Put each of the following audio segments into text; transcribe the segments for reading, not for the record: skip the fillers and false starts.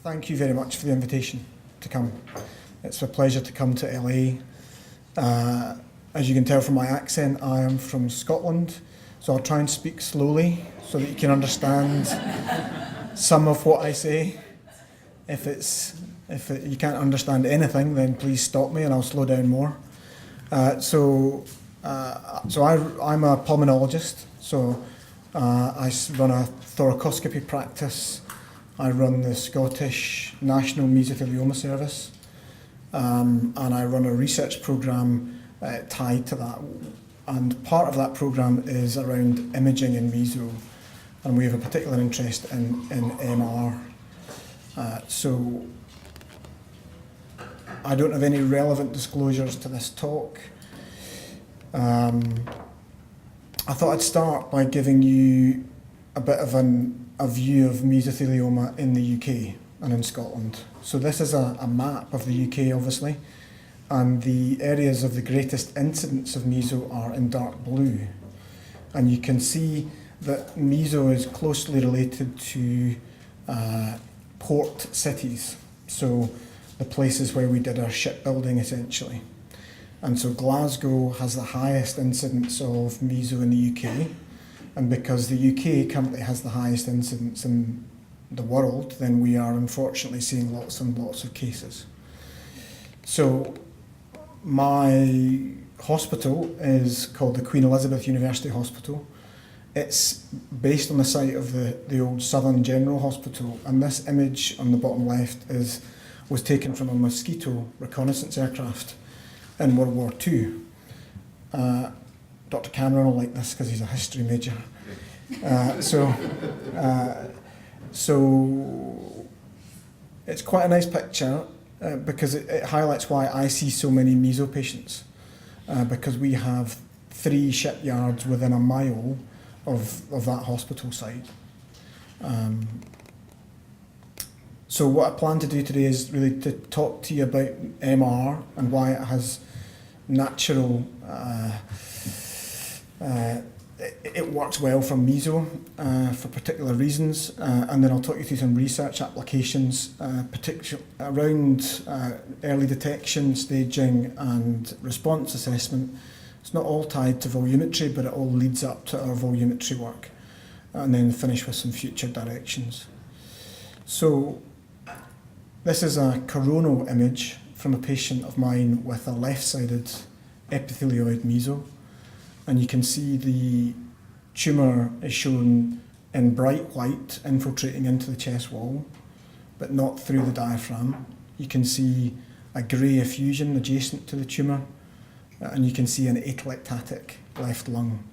Thank you very much for the invitation to come. It's a pleasure to come to LA. As you can tell from my accent, I am from Scotland, so I'll try and speak slowly so that you can understand some of what I say. If you can't understand anything, then please stop me and I'll slow down more. So I'm a pulmonologist, so I run a thoracoscopy practice. I run the Scottish National Mesothelioma Service, and I run a research programme tied to that. And part of that programme is around imaging in meso, and we have a particular interest in MR. So I don't have any relevant disclosures to this talk. I thought I'd start by giving you a bit of a view of mesothelioma in the UK and in Scotland. So this is a map of the UK, obviously, and the areas of the greatest incidence of meso are in dark blue. And you can see that meso is closely related to port cities, so the places where we did our shipbuilding, essentially. And so Glasgow has the highest incidence of meso in the UK, and because the UK currently has the highest incidence in the world, then we are unfortunately seeing lots and lots of cases. So my hospital is called the Queen Elizabeth University Hospital. It's based on the site of the old Southern General Hospital, and this image on the bottom left was taken from a Mosquito reconnaissance aircraft in World War II. Dr. Cameron will like this because he's a history major. So it's quite a nice picture because it highlights why I see so many meso patients, because we have 3 shipyards within a mile of that hospital site. So what I plan to do today is really to talk to you about MR and why it has natural, it works well for meso for particular reasons, and then I'll talk you through some research applications, particularly around early detection, staging and response assessment. It's not all tied to volumetry, but it all leads up to our volumetry work, and then finish with some future directions. So this is a coronal image from a patient of mine with a left-sided epithelioid meso, and you can see the tumour is shown in bright white infiltrating into the chest wall, but not through the diaphragm. You can see a grey effusion adjacent to the tumour, and you can see an atelectatic left lung.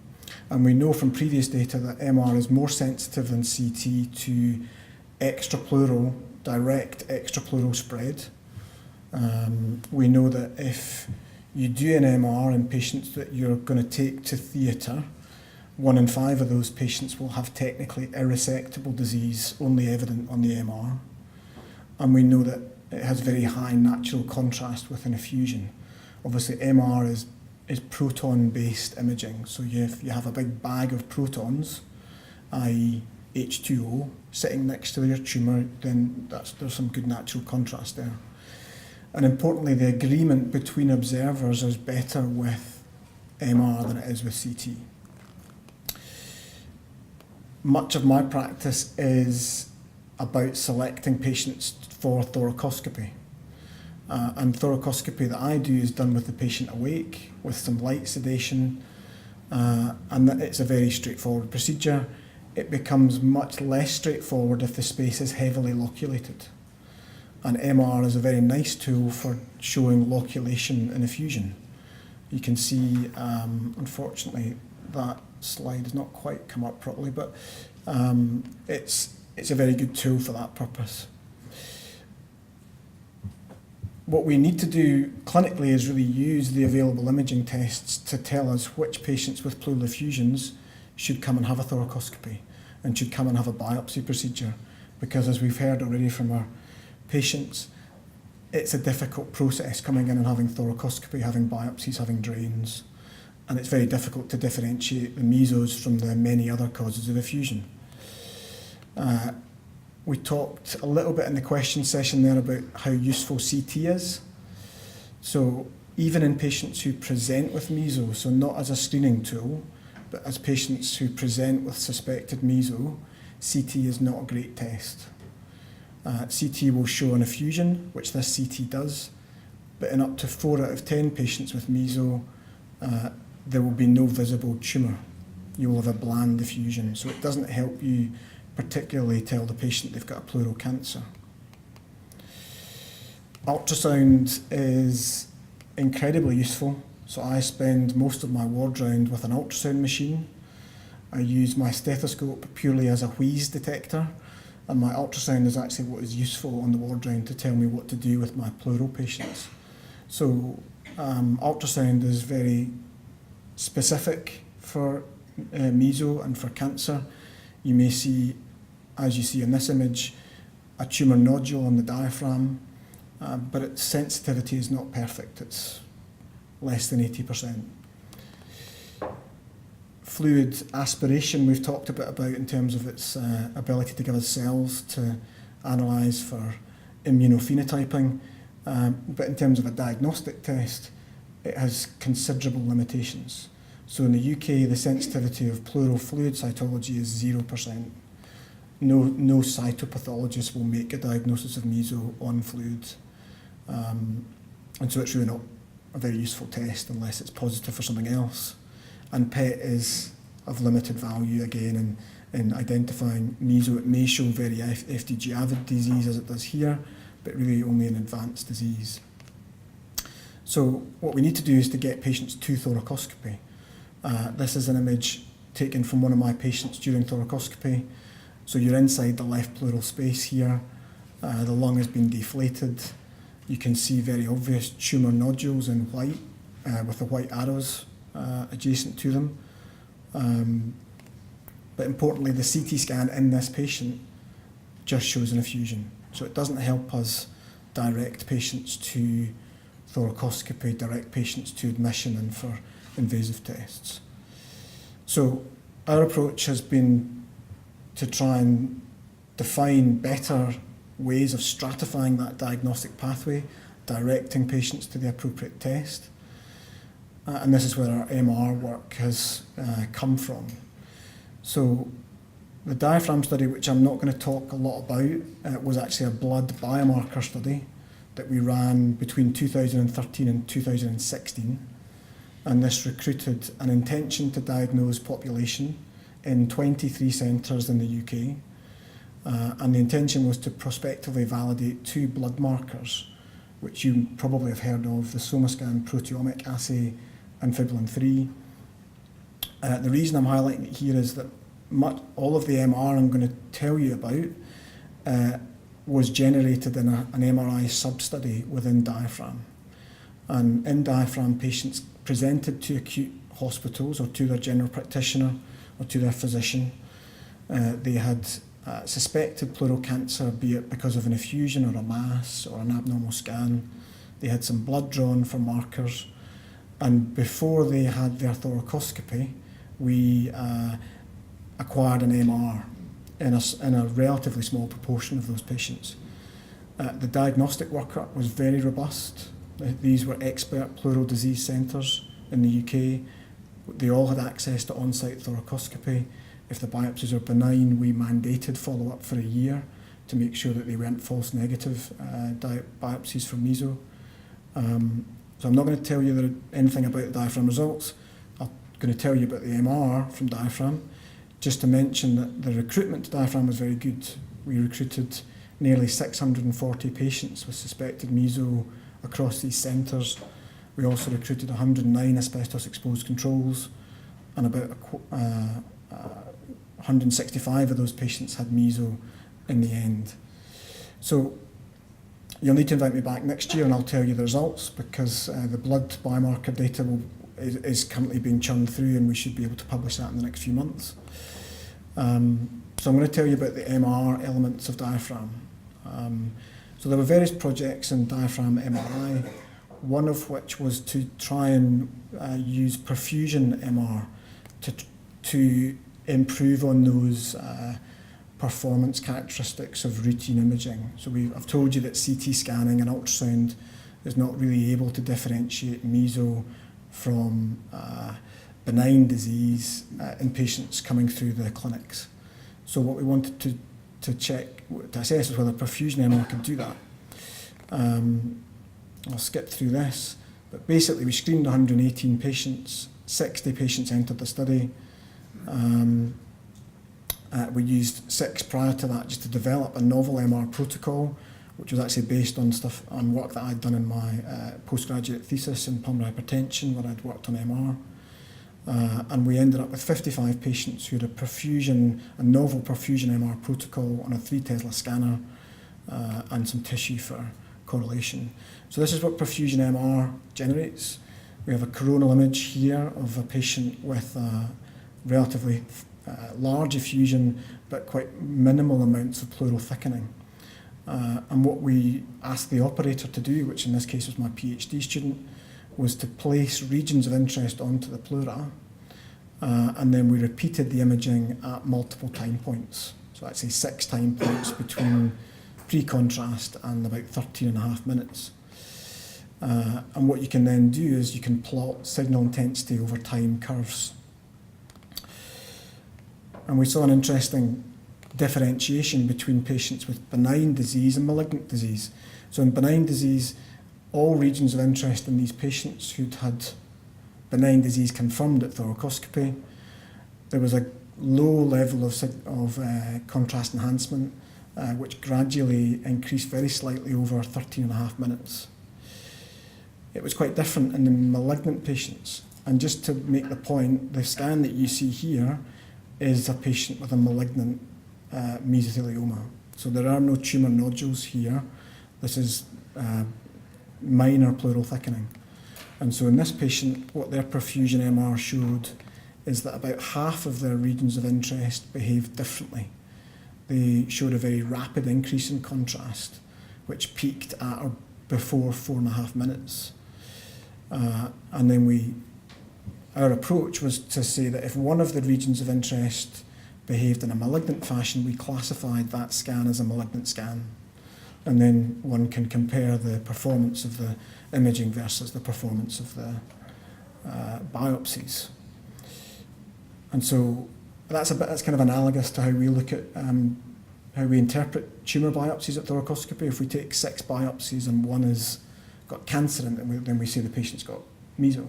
And we know from previous data that MR is more sensitive than CT to extrapleural, direct extrapleural spread. We know that if you do an MR in patients that you're going to take to theatre, 1 in 5 of those patients will have technically irresectable disease only evident on the MR. And we know that it has very high natural contrast with an effusion. Obviously MR is proton-based imaging, so if you have a big bag of protons, i.e. H2O, sitting next to your tumour, then there's some good natural contrast there. And importantly, the agreement between observers is better with MR than it is with CT. Much of my practice is about selecting patients for thoracoscopy. And thoracoscopy that I do is done with the patient awake, with some light sedation, and it's a very straightforward procedure. It becomes much less straightforward if the space is heavily loculated. And MR is a very nice tool for showing loculation and effusion. You can see, unfortunately, that slide has not quite come up properly, but it's a very good tool for that purpose. What we need to do clinically is really use the available imaging tests to tell us which patients with pleural effusions should come and have a thoracoscopy and should come and have a biopsy procedure, because as we've heard already from our patients, it's a difficult process coming in and having thoracoscopy, having biopsies, having drains, and it's very difficult to differentiate the mesos from the many other causes of effusion. We talked a little bit in the question session there about how useful CT is. So even in patients who present with meso, so not as a screening tool, but as patients who present with suspected meso, CT is not a great test. CT will show an effusion, which this CT does, but in up to 4 out of 10 patients with meso, there will be no visible tumour. You will have a bland effusion, so it doesn't help you particularly tell the patient they've got a pleural cancer. Ultrasound is incredibly useful, so I spend most of my ward round with an ultrasound machine. I use my stethoscope purely as a wheeze detector, and my ultrasound is actually what is useful on the ward round to tell me what to do with my pleural patients. So ultrasound is very specific for meso and for cancer. You may see, as you see in this image, a tumour nodule on the diaphragm, but its sensitivity is not perfect. It's less than 80%. Fluid aspiration we've talked a bit about in terms of its ability to give us cells to analyse for immunophenotyping, but in terms of a diagnostic test, it has considerable limitations. So in the UK, the sensitivity of pleural fluid cytology is 0%. No cytopathologist will make a diagnosis of meso on fluid. And so it's really not a very useful test unless it's positive for something else. And PET is of limited value again in identifying meso. It may show very FDG avid disease as it does here, but really only an advanced disease. So what we need to do is to get patients to thoracoscopy. This is an image taken from one of my patients during thoracoscopy. So you're inside the left pleural space here. The lung has been deflated. You can see very obvious tumour nodules in white with the white arrows adjacent to them. But importantly, the CT scan in this patient just shows an effusion. So it doesn't help us direct patients to thoracoscopy, direct patients to admission and for invasive tests. So our approach has been to try and define better ways of stratifying that diagnostic pathway, directing patients to the appropriate test. And this is where our MR work has come from. So the Diaphragm Study, which I'm not going to talk a lot about, was actually a blood biomarker study that we ran between 2013 and 2016. And this recruited an intention to diagnose population in 23 centres in the UK. And the intention was to prospectively validate 2 blood markers, which you probably have heard of, the SomaScan proteomic assay and fibrillin 3. The reason I'm highlighting it here is that all of the MR I'm going to tell you about was generated in an MRI sub-study within Diaphragm. And in Diaphragm, patients presented to acute hospitals or to their general practitioner or to their physician. They had suspected pleural cancer, be it because of an effusion or a mass or an abnormal scan. They had some blood drawn for markers. And before they had their thoracoscopy, we acquired an MR in a relatively small proportion of those patients. The diagnostic workup was very robust. These were expert pleural disease centres in the UK. They all had access to on-site thoracoscopy. If the biopsies are benign, we mandated follow-up for a year to make sure that they weren't false negative biopsies for meso. So I'm not going to tell you anything about the Diaphragm results. I'm going to tell you about the MR from Diaphragm, just to mention that the recruitment to Diaphragm was very good. We recruited nearly 640 patients with suspected meso across these centres. We also recruited 109 asbestos-exposed controls, and about 165 of those patients had meso in the end. So you'll need to invite me back next year and I'll tell you the results, because the blood biomarker data is currently being churned through and we should be able to publish that in the next few months. So I'm going to tell you about the MR elements of Diaphragm. So there were various projects in Diaphragm MRI, one of which was to try and use perfusion MR to improve on those performance characteristics of routine imaging. So I've told you that CT scanning and ultrasound is not really able to differentiate meso from benign disease in patients coming through the clinics. So what we wanted to check, to assess is whether perfusion MR could do that. I'll skip through this, but basically we screened 118 patients, 60 patients entered the study. We used 6 prior to that just to develop a novel MR protocol, which was actually based on work that I'd done in my postgraduate thesis in pulmonary hypertension, where I'd worked on MR. And we ended up with 55 patients who had a novel perfusion MR protocol on a 3 Tesla scanner and some tissue for correlation. So this is what perfusion MR generates. We have a coronal image here of a patient with a relatively large effusion, but quite minimal amounts of pleural thickening. And what we asked the operator to do, which in this case was my PhD student, was to place regions of interest onto the pleura, and then we repeated the imaging at multiple time points. So actually 6 time points between pre-contrast and about 13.5 minutes. And what you can then do is you can plot signal intensity over time curves. And we saw an interesting differentiation between patients with benign disease and malignant disease. So in benign disease, all regions of interest in these patients who'd had benign disease confirmed at thoracoscopy, there was a low level of contrast enhancement, which gradually increased very slightly over 13.5 minutes. It was quite different in the malignant patients. And just to make the point, the scan that you see here is a patient with a malignant mesothelioma. So there are no tumour nodules here. This is minor pleural thickening. And so in this patient, what their perfusion MR showed is that about half of their regions of interest behaved differently. They showed a very rapid increase in contrast, which peaked at or before 4.5 minutes. And then our approach was to say that if one of the regions of interest behaved in a malignant fashion, we classified that scan as a malignant scan. And then one can compare the performance of the imaging versus the performance of the biopsies. And so that's kind of analogous to how we look at how we interpret tumour biopsies at thoracoscopy. If we take 6 biopsies and one has got cancer in it, then we say the patient's got meso.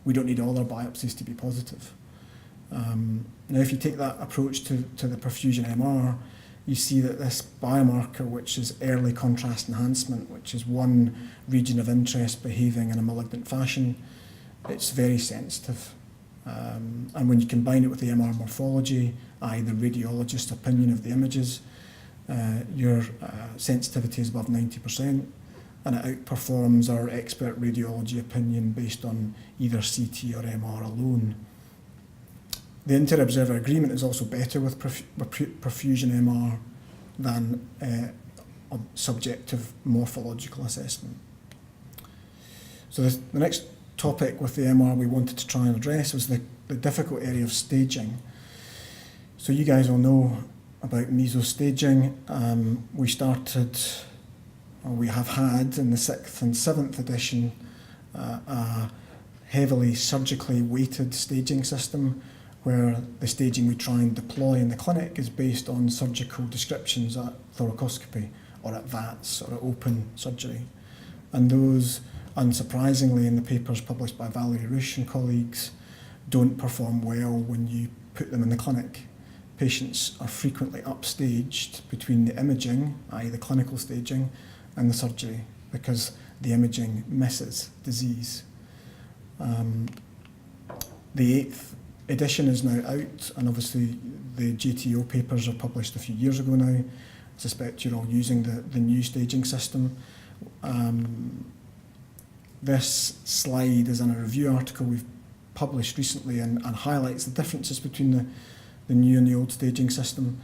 We don't need all our biopsies to be positive. Now, if you take that approach to the perfusion MR, you see that this biomarker, which is early contrast enhancement, which is one region of interest behaving in a malignant fashion, it's very sensitive. And when you combine it with the MR morphology, i.e. the radiologist's opinion of the images, your sensitivity is above 90%, and it outperforms our expert radiology opinion based on either CT or MR alone. The inter-observer agreement is also better with perfusion MR than subjective morphological assessment. So the next topic with the MR we wanted to try and address was the difficult area of staging. So you guys all know about meso staging. We have had in the 6th and 7th edition a heavily surgically weighted staging system, where the staging we try and deploy in the clinic is based on surgical descriptions at thoracoscopy or at VATS or at open surgery. And those, unsurprisingly, in the papers published by Valerie Rush and colleagues, don't perform well when you put them in the clinic. Patients are frequently upstaged between the imaging, i.e. the clinical staging, and the surgery, because the imaging misses disease. The 8th edition is now out, and obviously the JTO papers are published a few years ago now. I suspect you're all using the new staging system. This slide is in a review article we've published recently and highlights the differences between the new and the old staging system.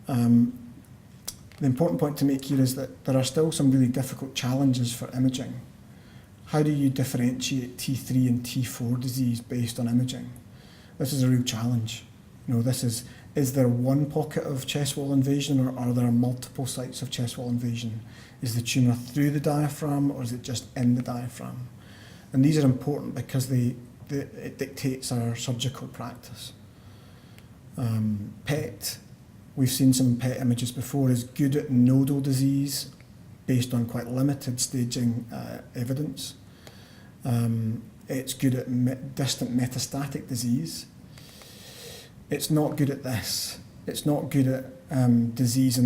The important point to make here is that there are still some really difficult challenges for imaging. How do you differentiate T3 and T4 disease based on imaging? This is a real challenge. This is is there one pocket of chest wall invasion, or are there multiple sites of chest wall invasion? Is the tumour through the diaphragm, or is it just in the diaphragm? And these are important because it dictates our surgical practice. PET, we've seen some PET images before, is good at nodal disease based on quite limited staging evidence. It's good at distant metastatic disease. It's not good at this. It's not good at disease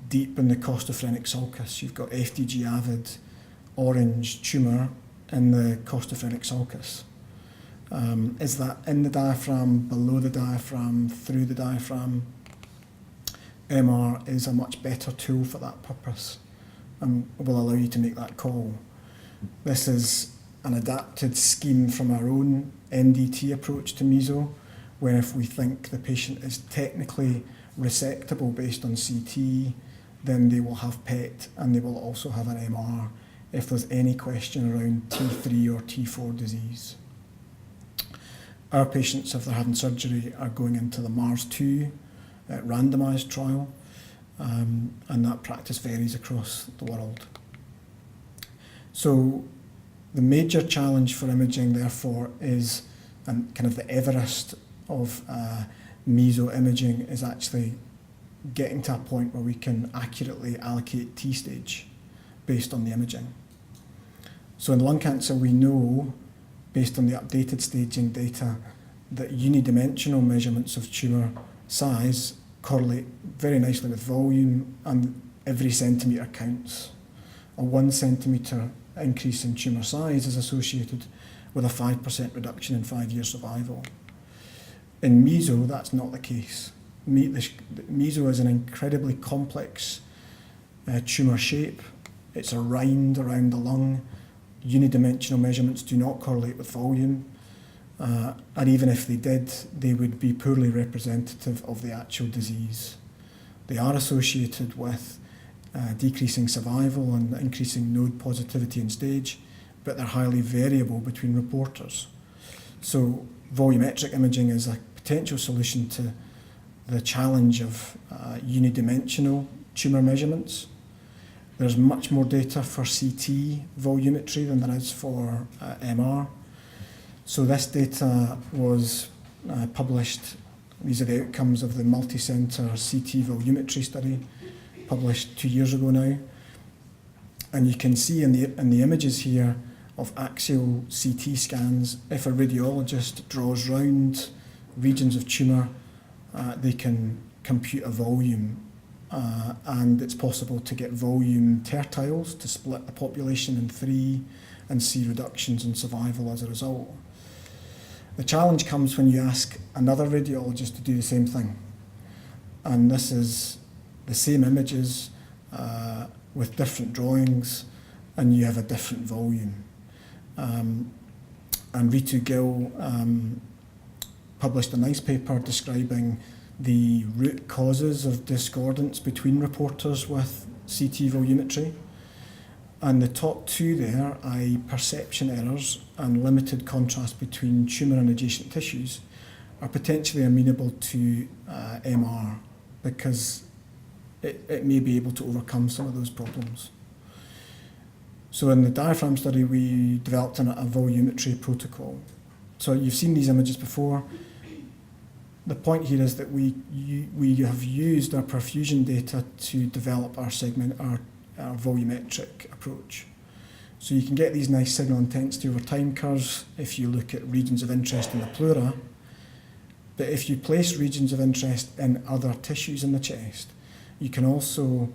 deep in the costophrenic sulcus. You've got FDG avid, orange tumour in the costophrenic sulcus. Is that in the diaphragm, below the diaphragm, through the diaphragm? MR is a much better tool for that purpose and will allow you to make that call. This is an adapted scheme from our own MDT approach to meso, where if we think the patient is technically resectable based on CT, then they will have PET and they will also have an MR if there's any question around T3 or T4 disease. Our patients, if they're having surgery, are going into the MARS-2 randomised trial, and that practice varies across the world. So the major challenge for imaging, therefore, is, and kind of the Everest of meso imaging, is actually getting to a point where we can accurately allocate T-stage based on the imaging. So in lung cancer, we know, based on the updated staging data, that unidimensional measurements of tumour size correlate very nicely with volume, and every centimetre counts. A 1 centimetre increase in tumour size is associated with a 5% reduction in 5-year survival. In meso, that's not the case. Meso is an incredibly complex tumour shape. It's a rind around the lung. Unidimensional measurements do not correlate with volume, and even if they did, they would be poorly representative of the actual disease. They are associated with decreasing survival and increasing node positivity and stage, but they're highly variable between reporters. So volumetric imaging is a potential solution to the challenge of unidimensional tumour measurements. There's much more data for CT volumetry than there is for MR. So this data was published. These are the outcomes of the multi-centre CT volumetry study, published 2 years ago now. And you can see in the images here of axial CT scans, if a radiologist draws round regions of tumour, they can compute a volume, and it's possible to get volume tertiles to split the population in 3 and see reductions in survival as a result. The challenge comes when you ask another radiologist to do the same thing, and this is the same images with different drawings, and you have a different volume. And Ritu Gill published a nice paper describing the root causes of discordance between reporters with CT volumetry. And the top 2 there, i.e. perception errors and limited contrast between tumour and adjacent tissues, are potentially amenable to MR because it may be able to overcome some of those problems. So in the Diaphragm study, we developed a volumetry protocol. So you've seen these images before. The point here is that we have used our perfusion data to develop our volumetric approach. So you can get these nice signal intensity over time curves if you look at regions of interest in the pleura. But if you place regions of interest in other tissues in the chest, you can also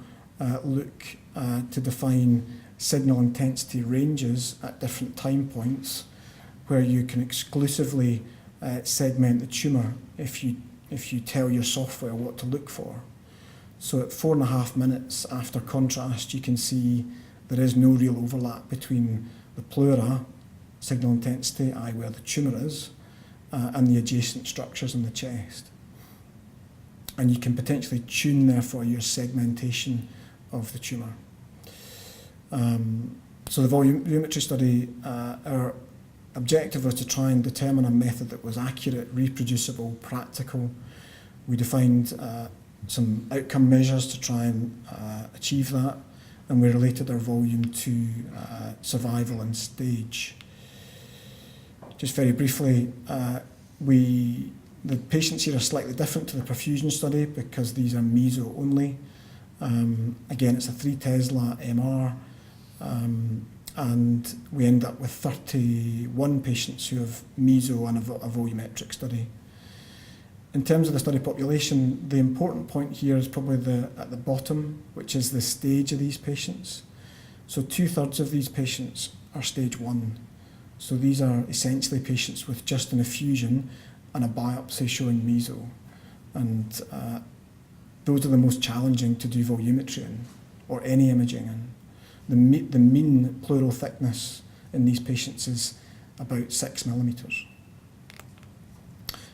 look to define signal intensity ranges at different time points where you can exclusively segment the tumour if you tell your software what to look for. So at 4.5 minutes after contrast, you can see there is no real overlap between the pleura signal intensity, i.e. where the tumour is, and the adjacent structures in the chest. And you can potentially tune, therefore, your segmentation of the tumour. So the volumetry study, our objective was to try and determine a method that was accurate, reproducible, practical, We defined some outcome measures to try and achieve that, and we related our volume to survival and stage. Just very briefly, the patients here are slightly different to the perfusion study because these are meso only. Again, it's a 3 Tesla MR, and we end up with 31 patients who have meso and a volumetric study. In terms of the study population, the important point here is probably at the bottom, which is the stage of these patients. So 2/3 of these patients are stage 1. So these are essentially patients with just an effusion and a biopsy showing meso. And those are the most challenging to do volumetry in, or any imaging in. The mean pleural thickness in these patients is about 6 millimeters.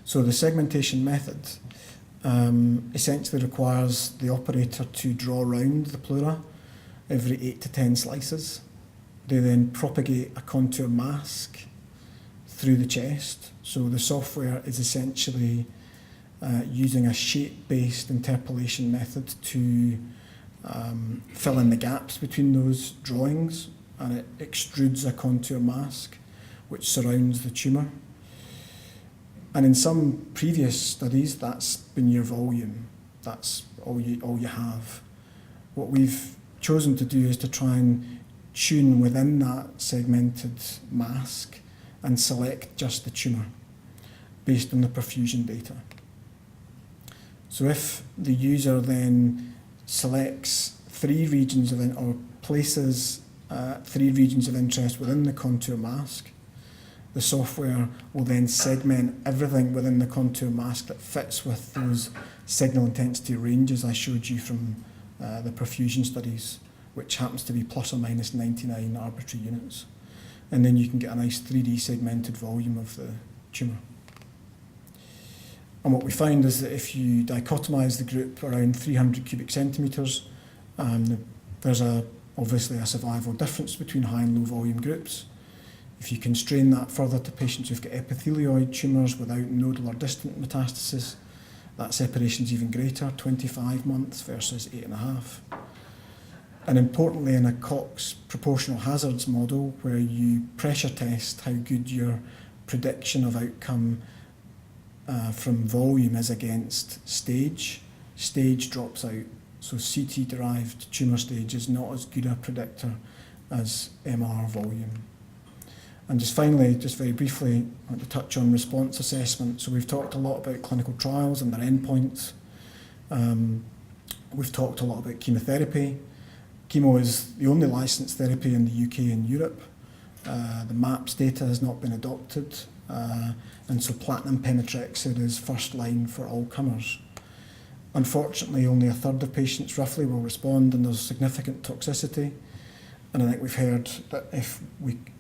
So the segmentation method essentially requires the operator to draw round the pleura every 8 to 10 slices. They then propagate a contour mask through the chest. So the software is essentially using a shape-based interpolation method to fill in the gaps between those drawings, and it extrudes a contour mask which surrounds the tumour. And in some previous studies, that's been your volume. That's all you have. What we've chosen to do is to try and tune within that segmented mask and select just the tumour based on the perfusion data. So if the user then selects 3 regions or places 3 regions of interest within the contour mask, the software will then segment everything within the contour mask that fits with those signal intensity ranges I showed you from the perfusion studies, which happens to be plus or minus 99 arbitrary units. And then you can get a nice 3D segmented volume of the tumour. And what we find is that if you dichotomise the group around 300 cubic centimetres, there's obviously a survival difference between high and low volume groups. If you constrain that further to patients who've got epithelioid tumours without nodal or distant metastasis, that separation is even greater, 25 months versus 8.5. And importantly, in a Cox proportional hazards model, where you pressure test how good your prediction of outcome from volume is against stage, stage drops out. So CT-derived tumour stage is not as good a predictor as MR volume. And just finally, just very briefly, I want to touch on response assessment. So we've talked a lot about clinical trials and their endpoints. We've talked a lot about chemotherapy. Chemo is the only licensed therapy in the UK and Europe. The MAPS data has not been adopted, and so platinum pemetrexed is first line for all comers. Unfortunately, only 1/3 of patients roughly will respond, and there's significant toxicity. And I think we've heard that if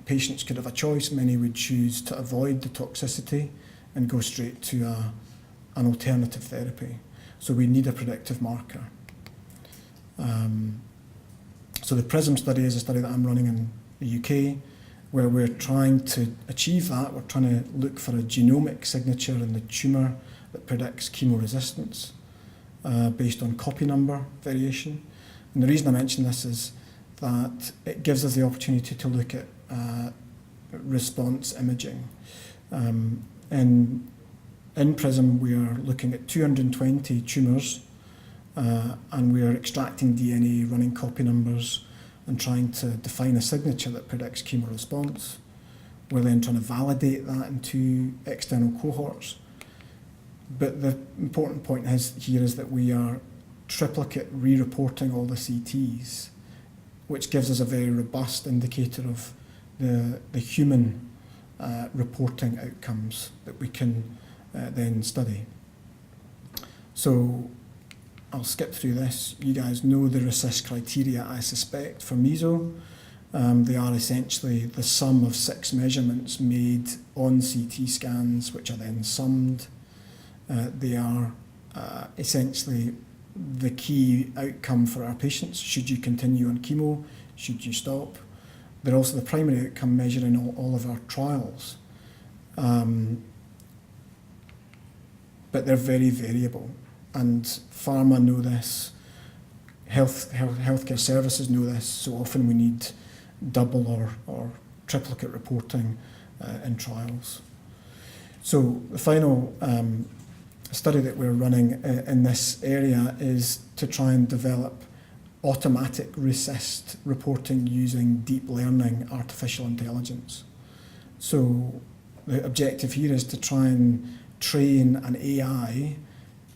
patients could have a choice, many would choose to avoid the toxicity and go straight to an alternative therapy. So we need a predictive marker. So the PRISM study is a study that I'm running in the UK, where we're trying to achieve that. We're trying to look for a genomic signature in the tumour that predicts chemoresistance based on copy number variation. And the reason I mention this is that it gives us the opportunity to look at response imaging. In PRISM, we are looking at 220 tumours, and we are extracting DNA, running copy numbers, and trying to define a signature that predicts chemo response. We're then trying to validate that into external cohorts. But the important point here is that we are triplicate re-reporting all the CTs, which gives us a very robust indicator of the human reporting outcomes that we can then study. So I'll skip through this. You guys know the RECIST criteria, I suspect, for meso. They are essentially the sum of 6 measurements made on CT scans, which are then summed. They are essentially the key outcome for our patients. Should you continue on chemo? Should you stop? They're also the primary outcome measure in all of our trials. but they're very variable. And pharma know this, healthcare services know this, so often we need double or triplicate reporting in trials. So the final study that we're running in this area is to try and develop automatic RECIST reporting using deep learning artificial intelligence. So the objective here is to try and train an AI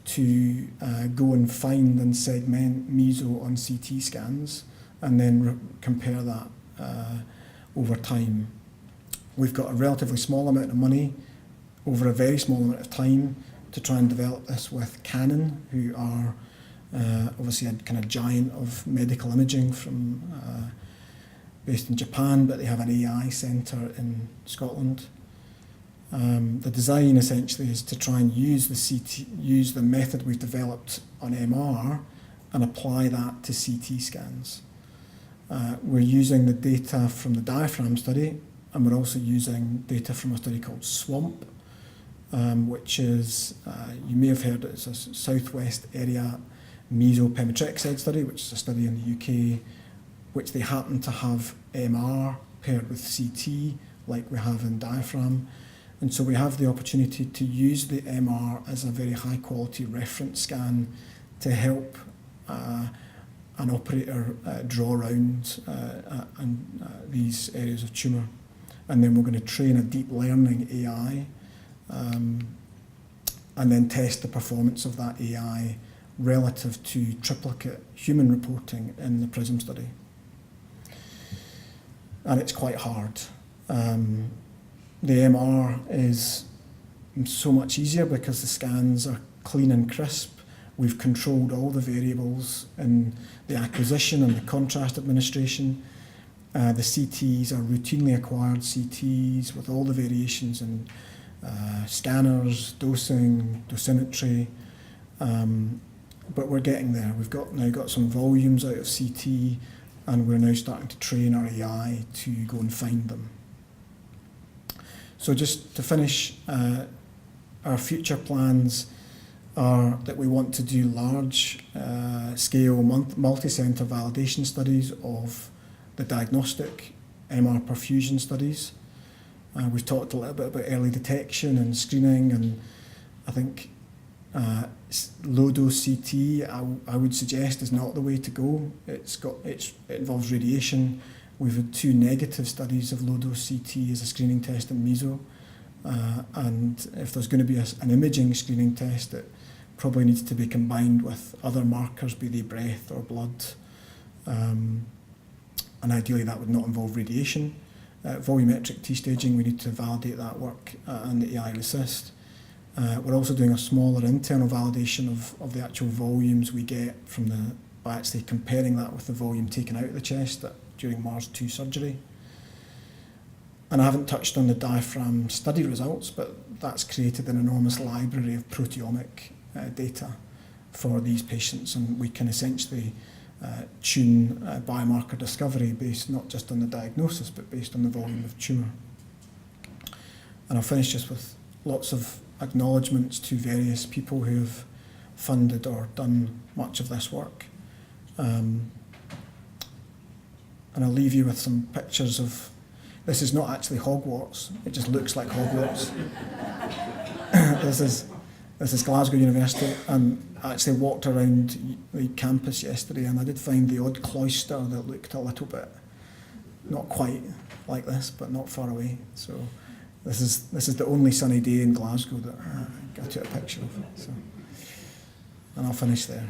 to go and find and segment meso on CT scans and then compare that over time. We've got a relatively small amount of money over a very small amount of time to try and develop this with Canon, who are obviously a kind of giant of medical imaging from based in Japan, but they have an AI centre in Scotland. The design essentially is to try and use the method we've developed on MR and apply that to CT scans. We're using the data from the Diaphragm Study, and we're also using data from a study called SWAMP, which is, you may have heard, it's a southwest area mesothelioma study, which is a study in the UK, which they happen to have MR paired with CT, like we have in Diaphragm. And so we have the opportunity to use the MR as a very high quality reference scan to help an operator draw around these areas of tumour. And then we're going to train a deep learning AI and then test the performance of that AI relative to triplicate human reporting in the PRISM study. And it's quite hard. The MR is so much easier because the scans are clean and crisp. We've controlled all the variables in the acquisition and the contrast administration. The CTs are routinely acquired CTs with all the variations in scanners, dosing, dosimetry. But we're getting there. We've now got some volumes out of CT, and we're now starting to train our AI to go and find them. So just to finish, our future plans are that we want to do large scale multi-centre validation studies of the diagnostic MR perfusion studies. We've talked a little bit about early detection and screening, and I think low-dose CT, I would suggest, is not the way to go. It involves radiation. We've had 2 negative studies of low-dose CT as a screening test in meso, and if there's going to be an imaging screening test, it probably needs to be combined with other markers, be they breath or blood, and ideally that would not involve radiation. Volumetric T-staging, we need to validate that work and the AI RECIST. We're also doing a smaller internal validation of the actual volumes we get from by actually comparing that with the volume taken out of the chest during Mars 2 surgery. And I haven't touched on the Diaphragm Study results, but that's created an enormous library of proteomic data for these patients, and we can essentially tune biomarker discovery based not just on the diagnosis, but based on the volume of tumour. And I'll finish just with lots of acknowledgements to various people who have funded or done much of this work. And I'll leave you with some pictures of, this is not actually Hogwarts, it just looks like Hogwarts. This is Glasgow University, and I actually walked around the campus yesterday and I did find the odd cloister that looked a little bit, not quite like this, but not far away. So this is the only sunny day in Glasgow that I took a picture of. So, and I'll finish there.